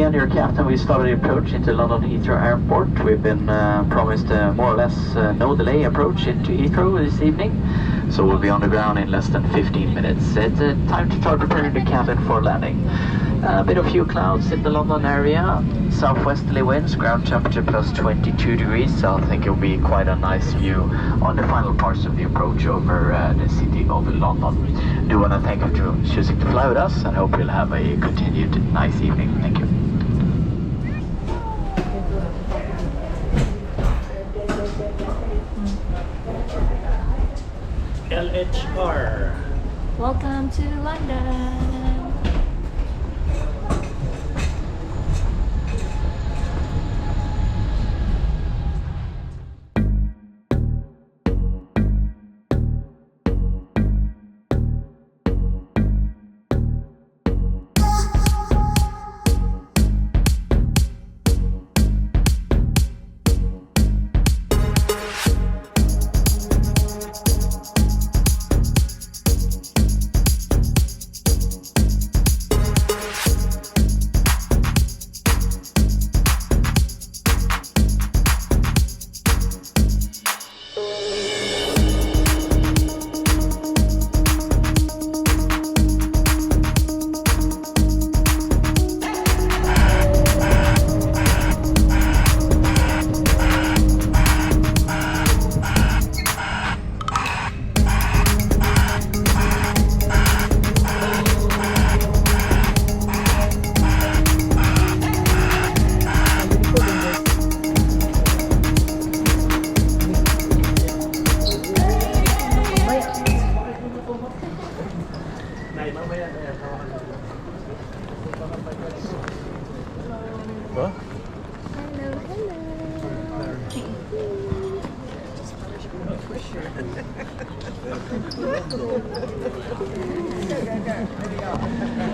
again, your captain. We started the approach into London Heathrow Airport. We've been promised more or less no delay approach into Heathrow this evening. So we'll be on the ground in less than 15 minutes. It's time to start preparing the cabin for landing. A bit of few clouds in the London area. Southwesterly winds, ground temperature plus 22 degrees. So I think it'll be quite a nice view on the final parts of the approach over the city of London. I do want to thank you for choosing to fly with us and hope you'll have a continued nice evening. Thank you. LHR. Welcome to London.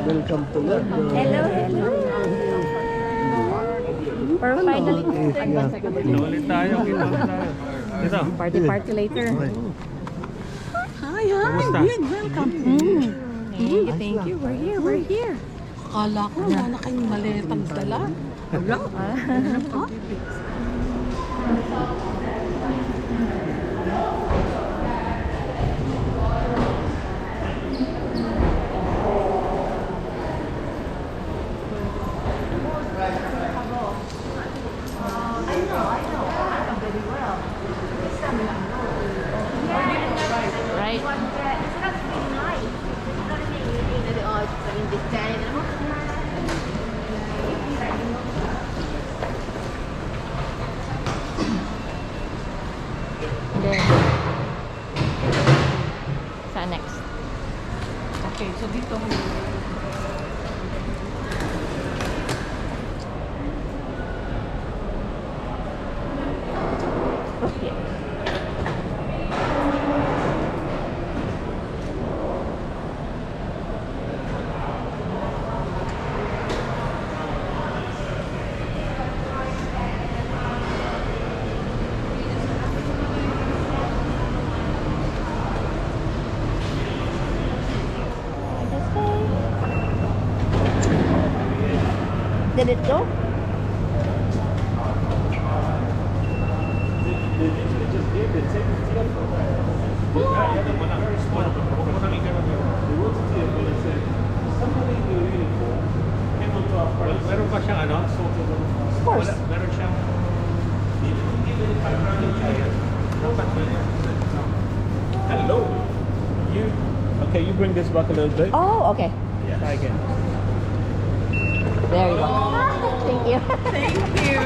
Welcome to London. Hello, hello. For finally. Ulit tayo. Ito. Party later. Hi, Good, welcome. Thank you. We're here. Akala ko wala na kayong maletang dala. Wala. Right. Then, saan next? Okay, so dito. Okay. Did it go? Meron ba siyang ano? Of course. Meron siyang hello. Okay, you bring this back a little bit. Oh, okay. Try again. There you go. Thank you. Thank you.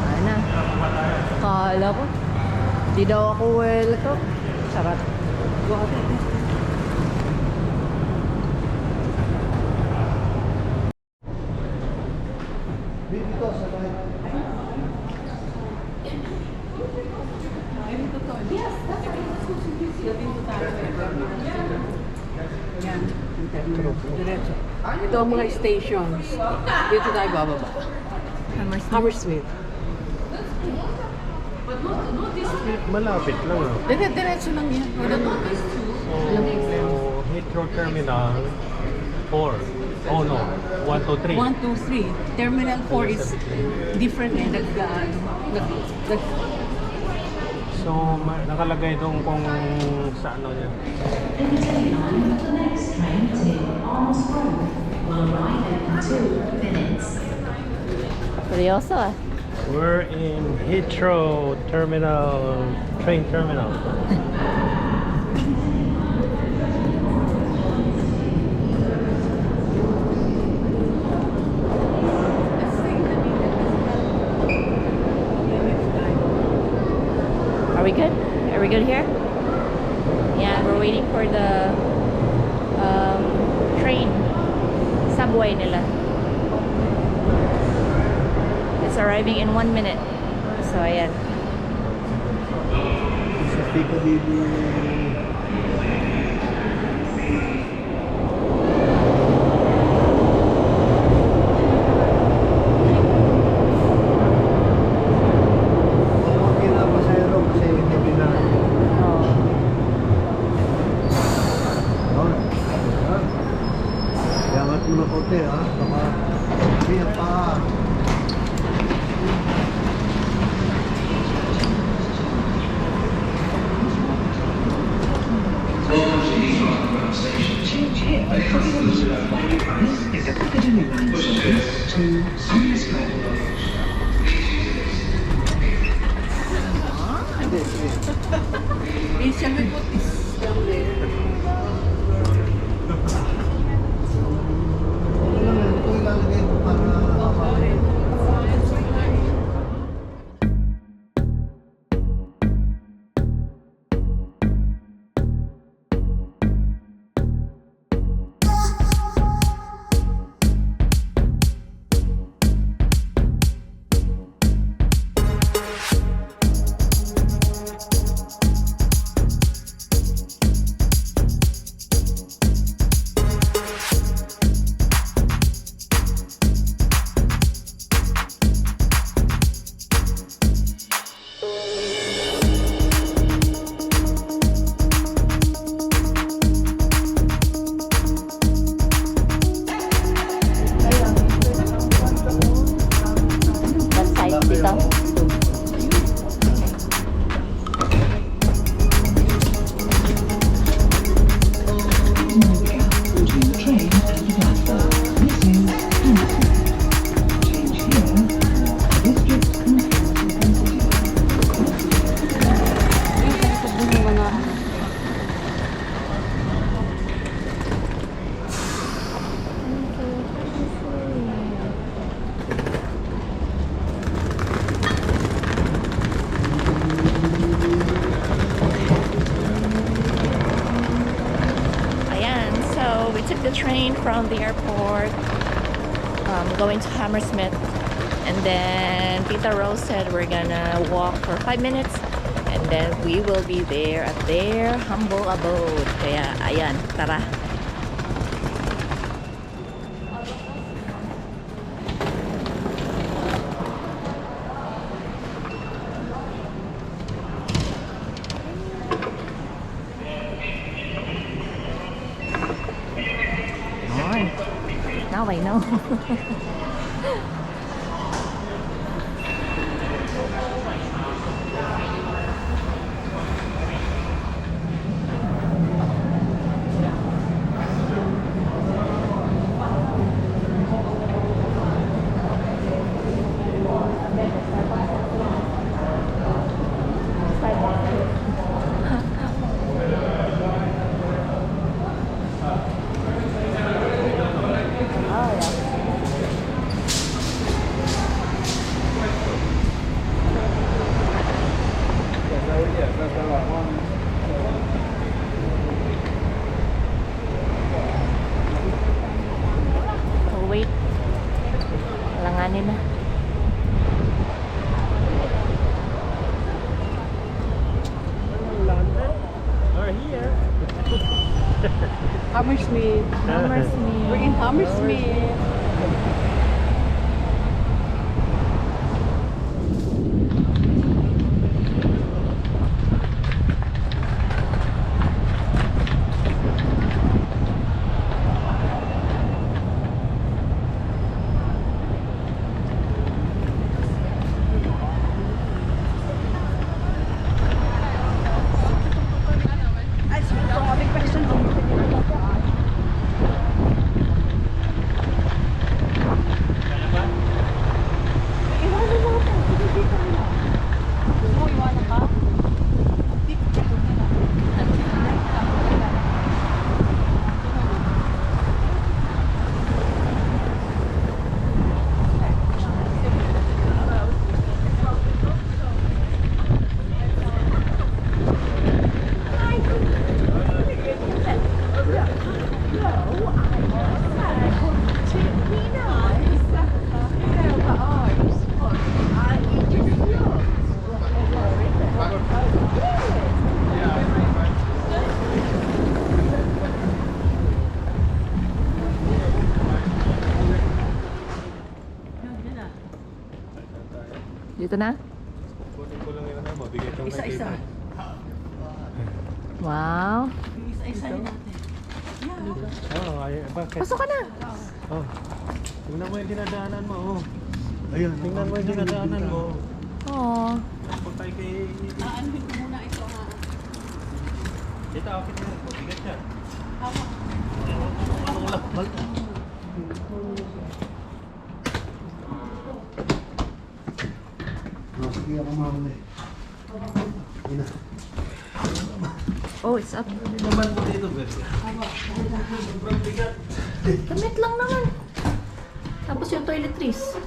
Ano? Kala ko. Di daw ako welcome. Sarap. Diretso. Ito ang mga stations. Dito tayo bababa. Hammersmith. Malapit lang ah. Diretso lang yan. Walang So, Heathrow Terminal. 4. Oh no, 1, 2, 3. 1, 2, 3. Terminal 4 is different eh. So, nakalagay doon kung sa ano niya. Seryoso ah. We're in Heathrow Terminal, train terminal. Are we good? Are we good here? Yeah, we're waiting for the train. Subway nila. It's arriving in 1 minute. So, ayan. Angat mo na konti ha, baka siya pa. Change here because this is a Piccadilly line service to Hammersmith. Shall we put this down there? Ito ilalagay ko para the train from the airport going to Hammersmith, and then Tita Rose said we're gonna walk for 5 minutes and then we will be there at their humble abode. Kaya ayan, tara. Now I know. Wait. Langanin na. London are here. Hammersmith. Hammersmith. We're in Hammersmith. Ito na? Kunin ko lang yun, mabigay itong Isa-isa. Wow. Isa-isa natin. Oo, bakit? Pasok ka na. Oh. Tingnan mo yung dinadaanan mo, oh. Ayun. Tingnan mo yung dinadaanan mo. Oo. Kung tayo kay... Aanhin ko muna ito ha. Dito, akit mo. Bigat yan. Hawak. Anong lakbal? Sige ako mamuli. Ina. Oh, it's up. Hindi naman mo dito, Bert. Sobrang bigat. Damit lang naman. Tapos yung toiletries.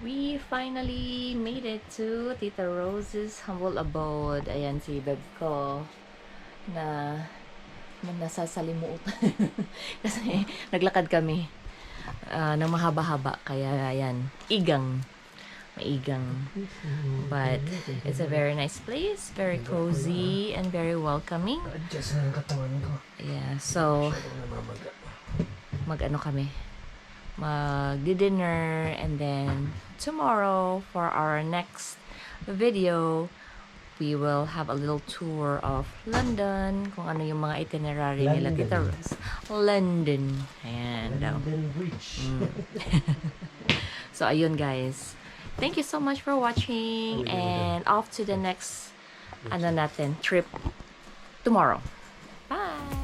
We finally made it to Tita Rose's humble abode. Ayan si Beb ko na nasasalimutan. Kasi naglakad kami ng mahaba-haba. Kaya ayan, maigang. But it's a very nice place, very cozy and very welcoming. Adjust na ang katawan ko. Yeah, so mag-ano kami, mag-dinner, and then tomorrow for our next video we will have a little tour of London, kung ano yung mga itinerary nila Tita Rose. London. Ayan daw. London Bridge. So ayun guys, thank you so much for watching, and off to the next trip tomorrow. Bye.